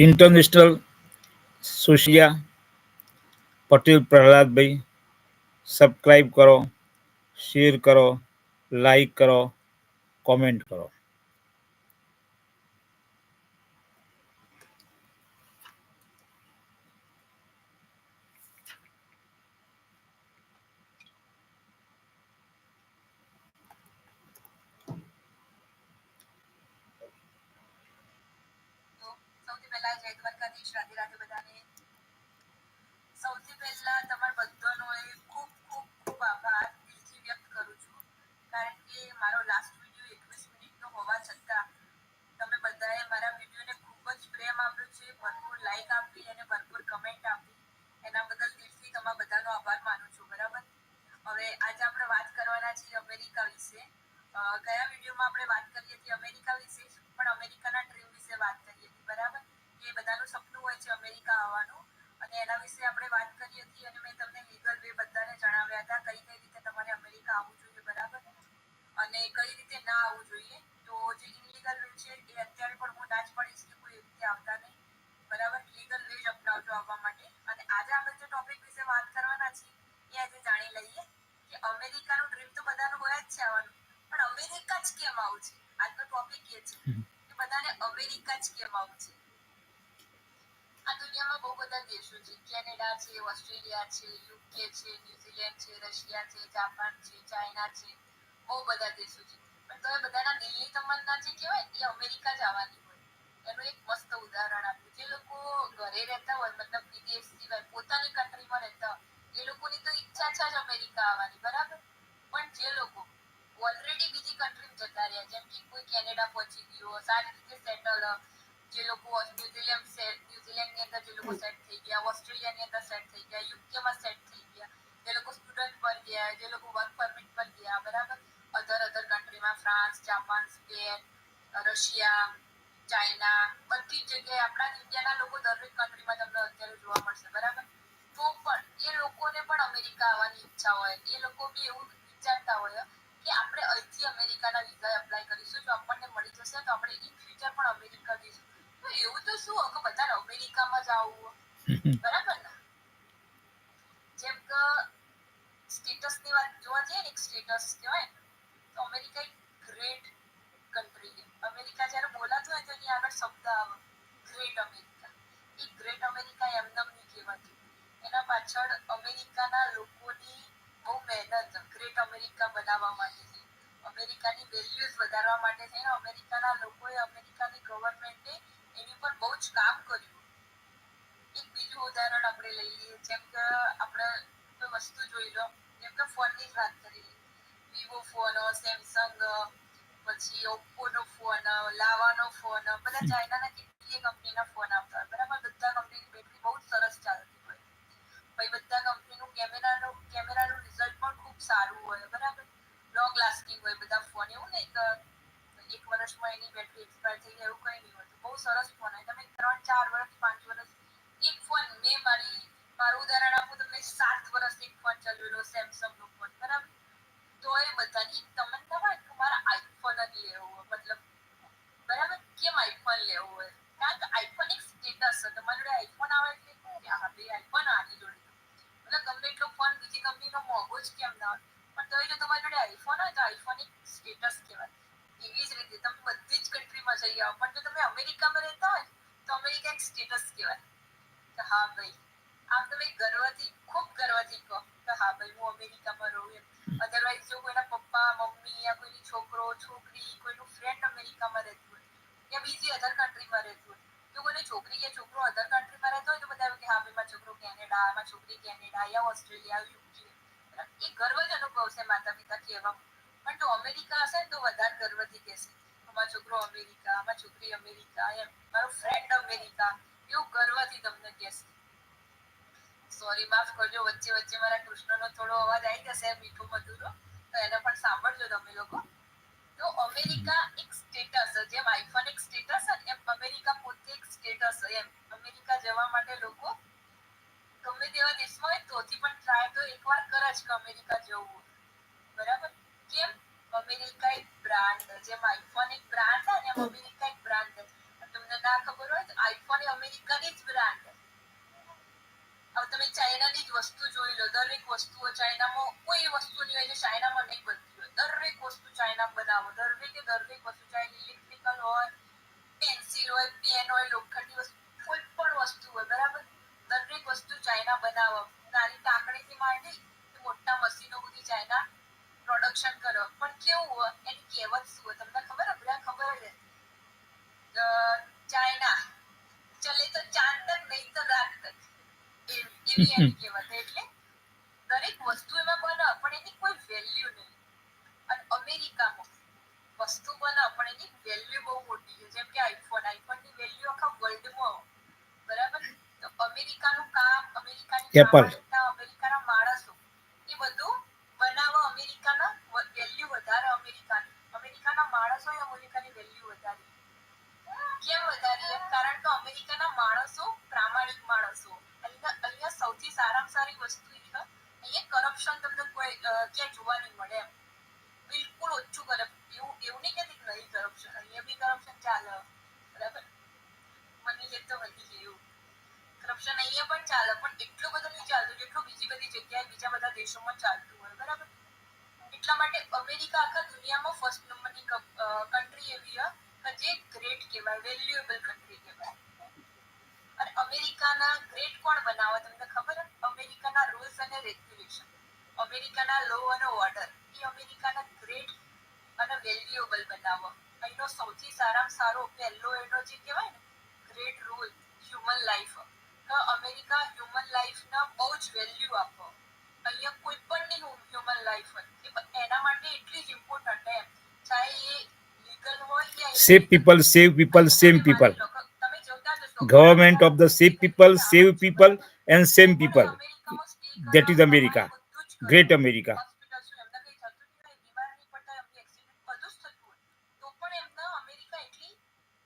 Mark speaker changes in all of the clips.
Speaker 1: International સુશિયા Patel Prahladbhai, subscribe કરો, share કરો, like કરો, કોમેન્ટ કરો.
Speaker 2: સૌથી પહેલા જય દ્વારકાધીશ, રાધે રાધે બધાને. સૌથી પહેલા તમારા બધાનો ખૂબ ખૂબ ખૂબ આભાર દિલથી વ્યક્ત કરું છું, કારણ કે મારો લાસ્ટ વિડીયો 21 મિનિટનો હોવા છતાં તમે બધાએ મારા વિડીયોને ખૂબ જ પ્રેમ આપ્યો છે, ભરપૂર લાઈક આપી અને ભરપૂર કમેન્ટ આપી. એના બદલ દિલથી તમારા બધાનો આભાર માનું છું. બરાબર, હવે આજે આપણે વાત કરવાના છીએ અમેરિકા વિશે. ગયા વિડીયોમાં આપણે વાત કરી હતી અમેરિકા વિશે, પણ અમેરિકાના ડ્રીમ વિશે વાત કરી હતી. બરાબર, એ બધાનું સપનું હોય છે અમેરિકા આવવાનું, અને એના વિશે આપણે વાત કરી હતી. અને મેં તમને લીગલ વે બધાને જણાવ્યા હતા કઈ કઈ રીતે તમારે અમેરિકા આવવું જોઈએ, બરાબર, અને કઈ રીતે ના આવવું જોઈએ. તો જે ઇનલીગલ વે છે એ અત્યારે પણ હું ના જ પડીશ કે કોઈ રીતે આવતા નહીં. બરાબર, લીગલ વે જ અપનાવજો આવવા માટે. અને આજે આપણે જે ટોપિક વિશે વાત કરવાના છીએ એ આજે જાણી લઈએ કે અમેરિકાનું ડ્રીમ તો બધાનું હોય જ છે આવવાનું, પણ અમેરિકા જ કેમ આવું છે. આજનો ટોપિક એ છે કે બધાને અમેરિકા જ કેમ આવું છે. આ દુનિયામાં બહુ બધા દેશો છે, કેનેડા છે, ઓસ્ટ્રેલિયા છે, યુકે છે, ન્યુઝીલેન્ડ છે, રશિયા છે, જાપાન છે, ચાઇના છે, બહુ બધા દેશો છે. પણ તો એ બધાના દિલની તમન્ના જે કહેવાય એ અમેરિકા જ આવવાની હોય. એનું એક મસ્ત ઉદાહરણ આપ્યું. જે લોકો ઘરે રહેતા હોય, મતલબ વિદેશ સિવાય પોતાની કન્ટ્રીમાં રહેતા હોય, એ લોકોની તો ઈચ્છા છે જ અમેરિકા આવવાની. બરાબર, પણ જે લોકો ઓલરેડી બીજી કન્ટ્રીમાં જતા રહ્યા, જેમ કે કોઈ કેનેડા પહોંચી ગયો, સારી રીતે સેટલ, જે લોકો ન્યુઝીલેન્ડની અંદર જે લોકો સેટ થઈ ગયા, ઓસ્ટ્રેલિયાની અંદર સેટ થઈ ગયા, યુકેમાં સેટ થઈ ગયા, જે લોકો સ્ટુડન્ટ પર ગયા, જે લોકો વર્ક પરમિટ પર ગયા, બરાબર, અધર કન્ટ્રીમાં France, Japan, Spain, Russia, China, બધી જગ્યાએ આપણા ઇન્ડિયાના લોકો દરેક કન્ટ્રીમાં તમને અત્યારે જોવા મળશે. બરાબર, તો પણ એ લોકોને પણ અમેરિકા આવવાની ઈચ્છા હોય. એ લોકો બી એવું વિચારતા હોય કે આપણે અહીંથી અમેરિકાના વિઝા એપ્લાય કરીશું, જો આપણને મળી જશે તો આપણે ઇન ફ્યુચર પણ અમેરિકા જઈશું. તો એવું તો શું કે બધાને અમેરિકામાં જ આવવું, બરાબર ને? જેમ કે સ્ટેટસની વાત જોવા જઈએ ને, એક સ્ટેટસ કહેવાય ને, તો અમેરિકા એક ગ્રેટ કન્ટ્રી છે. અમેરિકા જ્યારે બોલાતું હોય તો એની આગળ શબ્દ આવે ગ્રેટ અમેરિકા. એ ગ્રેટ અમેરિકા એમનેમ નહીં કહેવાતું. એના પાછળ અમેરિકાના લોકોની બહુ મહેનત ગ્રેટ અમેરિકા બનાવવા માટે છે. અમેરિકાની વેલ્યુઝ વધારવા માટે છે. અમેરિકાના લોકોએ, અમેરિકાની ગવર્મેન્ટે એની પર બહુ જ કામ કર્યું. એક બીજું ઉદાહરણ આપણે લઈ લઈએ, જેમ કે આપણે કોઈ વસ્તુ જોઈ લો, જેમ કે ફોનની જ વાત કરી લઈએ. વિવો ફોન, સેમસંગ, પછી ઓપ્પોનો ફોન, લાવાનો ફોન, બધા ચાઇનાના કેટલીય કંપનીના ફોન આવતા હોય. બરાબર, બધા કંપનીની બેટરી બહુ જ સરસ ચાલતી હોય. પછી બધા કંપનીનું કેમેરાનું રિઝલ્ટ પણ ખૂબ સારું હોય. બરાબર, લોંગ લાસ્ટિંગ હોય બધા ફોન. એવું નહીં કે એક વર્ષમાં એની બેટરી એક્સપાયર થઈ જાય, એવું કંઈ નહીં હોતું. બહુ સરસ ફોન હોય. તમે 3-4 વર્ષ, 5 વર્ષ એક ફોન, મારું ઉદાહરણ આપું તો મેં 7 વર્ષ એક ફોન ચલાવેલો, સેમસંગનો ફોન. બરાબર, તો એ બધાની તમન્ના હોય કે મારે આઈફોન જ લેવો હોય. મતલબ, બરાબર, કેમ આઈફોન લેવો હોય? કારણ કે આઈફોન એક સ્ટેટસ છે. તમારી જોડે આઈફોન આવે એટલે શું કે હા ભાઈ આઈફોન આની જોડે, મતલબ ગમે એટલો ફોન બીજી કંપનીનો મોંઘો જ કેમ ના હોય, પણ તો જો તમારી જોડે આઈફોન હોય તો આઈફોન એક સ્ટેટસ કહેવાય. એવી જ રીતે તમે બધી જ કન્ટ્રીમાં જઈ આવો, પણ જો તમે અમેરિકામાં રહેતા હોય તો અમેરિકા એક સ્ટેટસ કહેવાય કે હા ભાઈ, આમ તમે ગર્વથી, ખૂબ ગર્વથી કહો કે હા ભાઈ હું અમેરિકામાં રહું એમ. અધરવાઇઝ જો કોઈના પપ્પા, મમ્મી, યા કોઈની છોકરો, છોકરી, કોઈનું ફ્રેન્ડ અમેરિકામાં રહેતું હોય, યા બીજી અધર કન્ટ્રીમાં રહેતું હોય, જો કોઈની છોકરી કે છોકરો અધર કન્ટ્રીમાં રહેતો હોય તો બધા કે હા ભાઈ મારો છોકરો કેનેડા, મારી છોકરી કેનેડા, યા ઓસ્ટ્રેલિયા, યુકે, એ ગર્વ જ અનુભવશે માતા પિતા કહેવામાં. પણ જો અમેરિકા હશે ને તો વધારે ગર્વથી કહેશે મારો છોકરો અમેરિકા, મારી છોકરી અમેરિકા, એમ મારો ફ્રેન્ડ અમેરિકા, એવું ગર્વથી તમને કહેશે. સોરી, માફ કરજો, વચ્ચે વચ્ચે મારા કૃષ્ણનો થોડો અવાજ આવી જશે મીઠો મધુરો, તો એને પણ સાંભળજો તમે લોકો. તો અમેરિકા એક સ્ટેટસ, જેમ આઈફોન એક સ્ટેટસ છે એમ અમેરિકા પોતે એક સ્ટેટસ છે. એમ અમેરિકા જવા માટે લોકો ગમે તેવા દેશમાં હોય તોથી પણ ટ્રાય તો એકવાર કરે જ કે અમેરિકા જવું. બરાબર, કેમ? અમેરિકા એક બ્રાન્ડ, જેમ આઈફોન એક બ્રાન્ડ છે ને એમ અમેરિકા એક બ્રાન્ડ છે. તમને ના ખબર ખબર હોય તો આઈફોન એ અમેરિકાની જ બ્રાન્ડ. હવે તમે ચાઇનાની જ વસ્તુ જોઈ લો, દરેક વસ્તુઓ ચાઇનામાં કોઈ વસ્તુ નહીં હોય જે ચાઇનામાં નહીં બનતી હોય. દરેક વસ્તુ ચાઇના બનાવો, દરેક વસ્તુ ચાહે ઇલેક્ટ્રિકલ હોય, પેન્સિલ હોય, પેન હોય, લોખંડની વસ્તુ, કોઈ પણ વસ્તુ હોય, બરાબર, દરેક વસ્તુ ચાઇના બનાવો. નાની ટાંકણીથી માંડી મોટા મશીનો બધી ચાઇના પ્રોડક્શન કરો. પણ કેવું હોય, એની કહેવત શું હોય તમને ખબર? બધા ખબર છે, ચાઇના ચલે તો ચાંદ તક, નહીં તો રાત તક, એવી એની કહેવત. એટલે દરેક વસ્તુ એમાં બને પણ એની કોઈ વેલ્યુ નહીં. અને અમેરિકામાં વસ્તુ બને પણ એની વેલ્યુ બહુ મોટી છે. જેમ કે આઈફોનની વેલ્યુ આખા વર્લ્ડમાં, બરાબર. તો અમેરિકાનું કામ, અમેરિકાની
Speaker 1: એપલ
Speaker 2: પ્રામાણિકતા, અમેરિકાના માણસો, એ બધું બનાવવા અમેરિકાના વેલ્યુ વધારે. અમેરિકાના માણસો અમેરિકાની વેલ્યુ વધારી. કેમ વધારી? કારણ કે અમેરિકાના માણસો પ્રામાણિક માણસો. અહીંયા સૌથી સારામાં સારી વસ્તુ એ છે, અહીંયા કરપ્શન તમને કોઈ ક્યાંય જોવા નહીં મળે એમ. બિલકુલ ઓછું કરે. એવું નહીં કહેતી નહીં કરપ્શન, અહીંયા બી કરપ્શન ચાલે, બરાબર. મને એ તો વધી ગયું કરપ્શન અહીંયા પણ ચાલે, પણ એટલું બધું નહીં ચાલતું જેટલું બીજી બધી જગ્યાએ બીજા બધા દેશોમાં ચાલતું હોય, બરાબર. એટલા માટે અમેરિકા આખા દુનિયામાં ફર્સ્ટ નંબરની કન્ટ્રી એવી છે જે ગ્રેટ કહેવાય, વેલ્યુએબલ કન્ટ્રી કહેવાય. અને અમેરિકાના ગ્રેટ કોણ બનાવે તમને ખબર? અમેરિકાના રૂલ્સ અને રેગ્યુલેશન, અમેરિકાના લો અને ઓર્ડર, એ અમેરિકાના ગ્રેટ અને વેલ્યુએબલ બનાવો. અહીંનો સૌથી સારામાં સારો પહેલો એનો જે કહેવાય ને ગ્રેટ રૂલ, હ્યુમન લાઈફ. તો અમેરિકા હ્યુમન લાઈફને બહુ જ વેલ્યુ આપો. અહીંયા કોઈ પણ હ્યુમન લાઈફ હોય એના માટે એટલી જ ઇમ્પોર્ટન્ટ એમ, ચાહે એ લીગલ હોય કે
Speaker 1: save people, save people, same people.
Speaker 2: તમે જોતા જશો
Speaker 1: Government of the save people, and same people.
Speaker 2: અમેરિકામાં સ્ટે
Speaker 1: That
Speaker 2: કરો,
Speaker 1: is America,
Speaker 2: બધું જ કરે.
Speaker 1: great America.
Speaker 2: હોસ્પિટલ એમને કંઈ થતું નહીં હોય, બીમાર નહીં પડતા, એમની એક્સિડન્ટ બધું જ થતું હોય, તો પણ એમને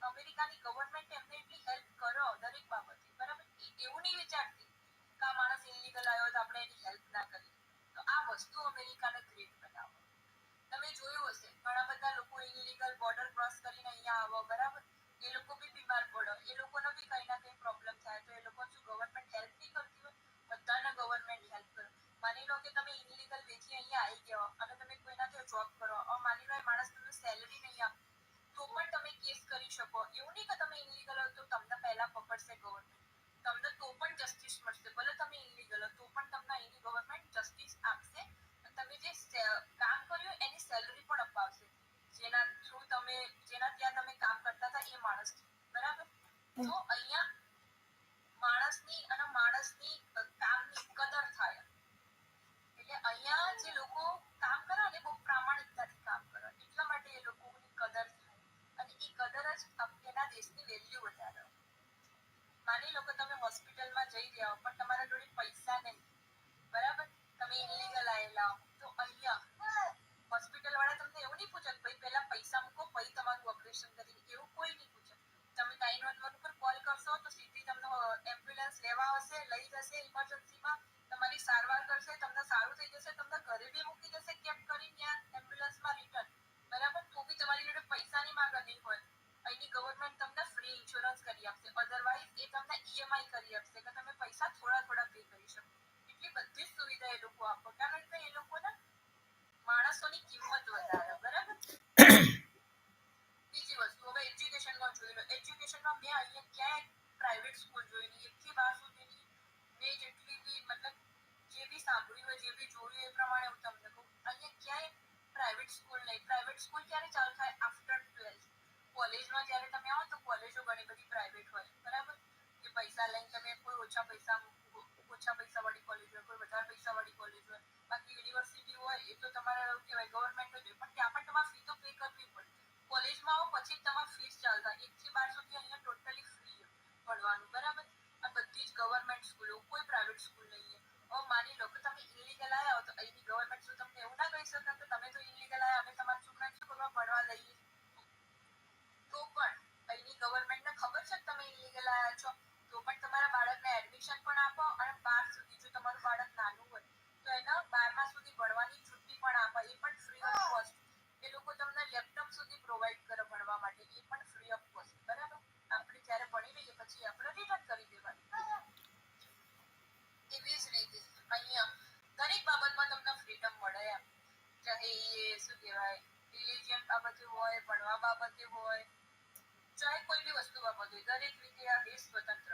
Speaker 2: અમેરિકાની ગવર્મેન્ટ એમને એટલી હેલ્પ કરો દરેક બાબતે, બરાબર. એવું નહીં વિચારતી કે આ માણસ ઇલીગલ આવ્યો તો આપણે એની હેલ્પ ના કરીએ. તો આ વસ્તુ અમેરિકાને ગ્રેટ બનાવો. તમે જોયું હશે ઘણા બધા લોકો ઇલીગલ બોર્ડર ક્રોસ કરીને અહીંયા આવો, બરાબર. એ લોકો બી બીમાર પડે, એ લોકોને બી કંઈ ના કંઈ પ્રોબ્લેમ થાય, તો એ લોકો શું ગવર્મેન્ટ હેલ્પ નહીં કરતી હોય? બધાને ગવર્મેન્ટ હેલ્પ કરે. માની લો કે તમે ઇલીગલ વેચી અહીંયા આવી ગયા અને તમે કોઈના ત્યાં જોબ કરો, માની લો એ માણસ તમને સેલરી નહીં આપે, તો પણ તમે કેસ કરી શકો. એવું નહીં કે તમે ઇલીગલ હો તો તમને પહેલા પકડશે ગવર્મેન્ટ, તમને તો પણ જસ્ટિસ મળશે. ભલે તમે ઇલીગલ હો તો પણ તમને અહીંની ગવર્મેન્ટ જસ્ટિસ આપશે. તમે જે કામ કર્યું એની સેલરી પણ અપાવશે, જેના થ્રુ જેના ત્યાં તમે કામ કરતા હતા એ માણસ, બરાબર. તો અહીંયા દરેક રીતે આ દેશ સ્વતંત્ર.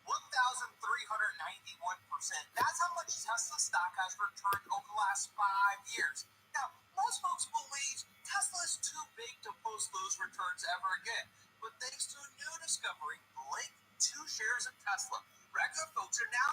Speaker 3: 1,391%. That's how much Tesla stock has returned over the last 5 years. Now, most folks believe Tesla is too big to post those returns ever again. But thanks to a new discovery, Blink, 2 shares of Tesla, regular folks are now